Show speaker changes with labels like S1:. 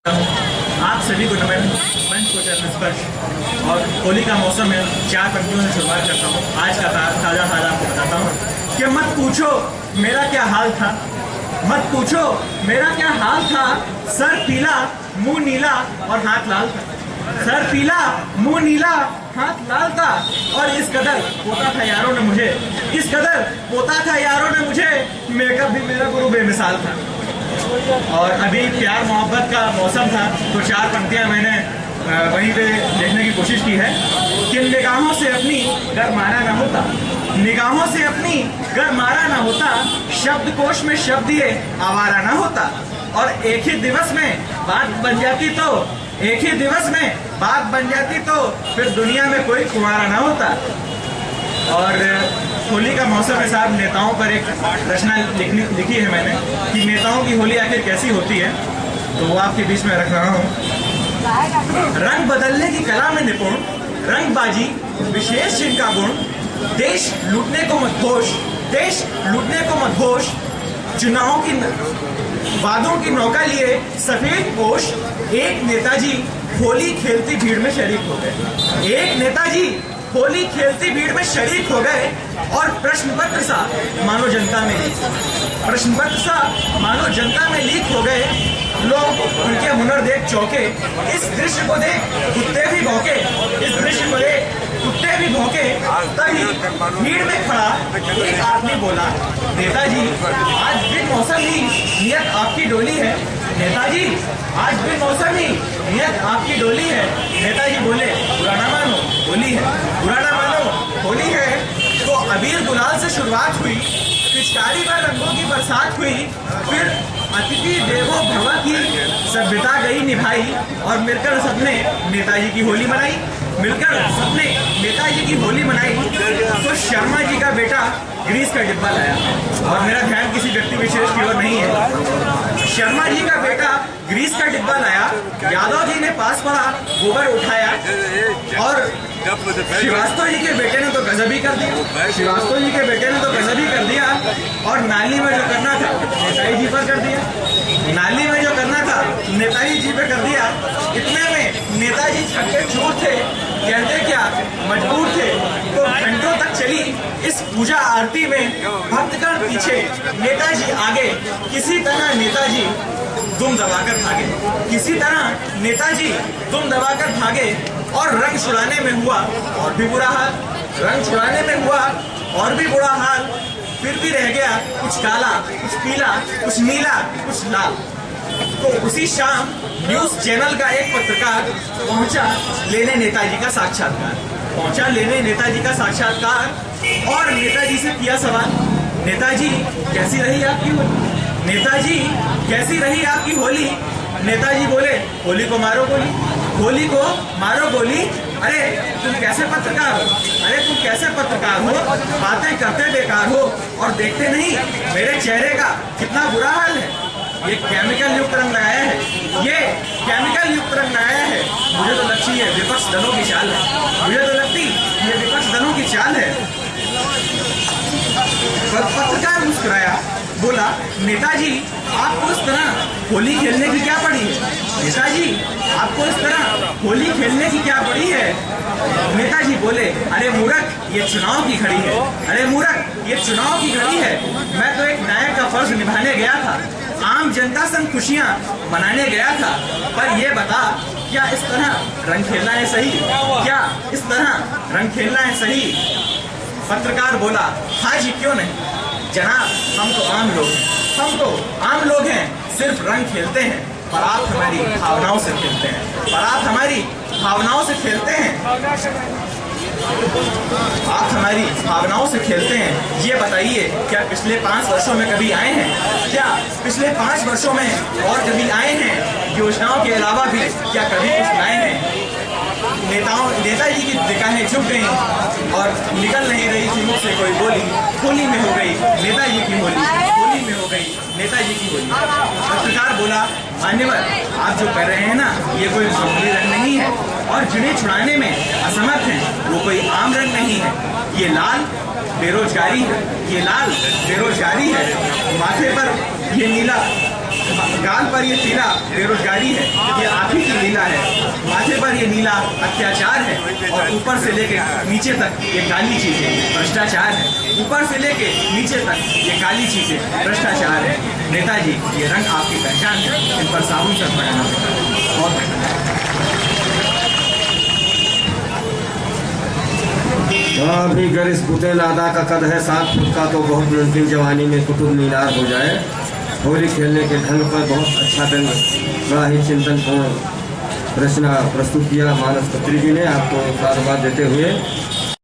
S1: आप सभी को नमन। मंच को चरण स्पर्श और होली का मौसम है। 4 पंक्तियों से शुरुआत करता हूँ। आज का ताज़ा आपको बताता हूँ कि मत पूछो मेरा क्या हाल था, मत पूछो मेरा क्या हाल था। सर पीला मुंह नीला और हाथ लाल था, सर पीला मुंह नीला हाथ लाल था। और इस कदर पोता था यारों ने मुझे, इस कदर पोता था यारों ने मुझे। मेकअप भी मेरा गुरु बेमिसाल था। और अभी प्यार मोहब्बत का मौसम था तो 4 पंक्तियां मैंने वहीं पे देखने की कोशिश की है कि निगाहों से अपनी गर मारा ना होता, निगाहों से अपनी गर मारा ना होता। शब्दकोश में शब्द ये आवारा ना होता। और एक ही दिवस में बात बन जाती तो, एक ही दिवस में बात बन जाती तो फिर दुनिया में कोई कुंवारा ना होता। और होली का मौसम है साहब, नेताओं पर एक रचना लिखी है मैंने कि नेताओं की होली आखिर कैसी होती है, तो वो आपके बीच में रख रहा हूँ। रंग बदलने की कला में निपुण, रंगबाजी विशेष जिनका गुण। देश लूटने को मदहोश, देश लूटने को मदहोश। चुनावों की वादों की नौका लिए सफेद पोश। एक नेताजी होली खेलती भीड़ में शरीक हो गए, एक नेताजी होली खेलती भीड़ में शरीक हो गए। और प्रश्न पत्र सा मानो जनता में लीक, प्रश्न पत्र सा मानो जनता में लीक हो गए। लोग उनके हुनर देख चौंके, इस दृश्य को देख कुत्ते भी भौंके, इस दृश्य को देख कुत्ते भी भौंके। तभी भीड़ में खड़ा एक आदमी बोला, नेताजी आज भी मौसम ही नियत आपकी डोली है, नेताजी आज भी मौसम ही नियत आपकी डोली है। नेताजी बोले बुरा ना मानो होली है, बुरा ना मानो होली है। तो अबीर गुलाल से शुरुआत हुई, पिचकारी व रंगों की बरसात हुई। फिर अतिथि देवो भव की सभ्यता गई निभाई। और मिलकर सबने नेताजी की होली मनाई, मिलकर सबने नेताजी की होली मनाई। तो शर्मा जी का बेटा ग्रीस का डिब्बा लाया, और मेरा ध्यान किसी व्यक्ति विशेष की ओर नहीं है। शर्मा जी का बेटा ग्रीस का डिब्बा लाया, यादव जी ने पास पड़ा गोबर उठाया। और श्रीवास्तव जी के बेटे ने तो गजब ही कर दिया, श्रीवास्तव जी के बेटे ने तो गजब ही कर दिया। और नाली में जो करना था नेताजी जी पर कर दिया, नाली में जो करना था नेताजी जी पे कर दिया। इतने में नेताजी छक्के चूर थे, कहते क्या मजबूर थे। तो घंटों तक चली इस पूजा आरती में भक्तगण पीछे, नेताजी आगे। किसी तरह नेताजी दुम दबाकर भागे, किसी तरह नेताजी दुम दबाकर भागे। और रंग छुड़ाने में हुआ और भी बुरा हाल, रंग छुड़ाने में हुआ और भी बुरा हाल। फिर भी रह गया कुछ काला, कुछ पीला, कुछ नीला, कुछ लाल। तो उसी शाम न्यूज चैनल का एक पत्रकार पहुंचा लेने नेताजी का साक्षात्कार, पहुंचा लेने नेताजी का साक्षात्कार। और नेताजी से किया सवाल, नेताजी कैसी रही आपकी होली, नेताजी कैसी रही आपकी होली। नेताजी बोले होली को मारो गोली, होली को मारो गोली। अरे तुम कैसे पत्रकार हो, अरे तुम कैसे पत्रकार हो, बातें करते बेकार हो और देखते नहीं मेरे चेहरे का कितना बुरा हाल है। ये केमिकल युक्त रंग लगाया है, ये केमिकल युक्त रंग लगाया है। मुझे तो लगती है विपक्ष दलों की चाल है, मुझे तो लगती ये विपक्ष दलों की चाल है। पत्रकार मुस्कुराया, बोला नेताजी आपको इस तरह होली खेलने की क्या पड़ी है, नेताजी आपको इस तरह होली खेलने की क्या पड़ी है। नेताजी बोले अरे मूर्ख ये चुनाव की घड़ी है, अरे मूर्ख ये चुनाव की घड़ी है। मैं तो एक नायक का फर्ज निभाने गया था, आम जनता संग खुशियां मनाने गया था। पर ये बता क्या इस तरह रंग खेलना है सही, क्या इस तरह रंग खेलना है सही। पत्रकार बोला हाँ जी क्यों नहीं जनाब, हम तो आम लोग हैं, हम तो आम लोग हैं, सिर्फ रंग खेलते हैं पर आप हमारी भावनाओं से खेलते हैं, पर आप हमारी भावनाओं से खेलते हैं, आप हमारी भावनाओं से खेलते हैं। ये बताइए क्या पिछले 5 वर्षों में कभी आए हैं, क्या पिछले 5 वर्षों में और कभी आए हैं, योजनाओं के अलावा भी क्या कभी कुछ लाए हैं। नेताजी की निगाहें झुक गई और निकल नहीं रही थी मुझ से कोई बोली। होली में हो गई नेताजी की होली, होली में हो गई नेताजी की होली। पत्रकार बोला मान्यवर आप जो कर रहे हैं ना ये कोई मामूली रंग नहीं है, और जिन्हें छुड़ाने में असमर्थ हैं वो कोई आम रंग नहीं है। ये लाल बेरोजगारी है, ये लाल बेरोजगारी है। माथे पर ये नीला, गाल पर ये पीला बेरोजगारी है। माथे पर ये नीला अत्याचार है और ऊपर से लेके नीचे तक ये काली चीजें भ्रष्टाचार है। ऊपर से लेके नीचे तक ये काली चीजें भ्रष्टाचार है। नेताजी, ये रंग आपकी पहचान है, इन पर साबुन से लगाना पड़ता है। बहुत
S2: भी गर इस बुते नादा का कद है 7 फुट का, तो बहुत मुमकिन जवानी में कुतुब मीनार हो जाए। होली खेलने के ढंग पर बहुत अच्छा ढंग बड़ा ही चिंतनपूर्ण रचना प्रस्तुत किया मानस खत्री जी ने। आपको साधुवाद देते हुए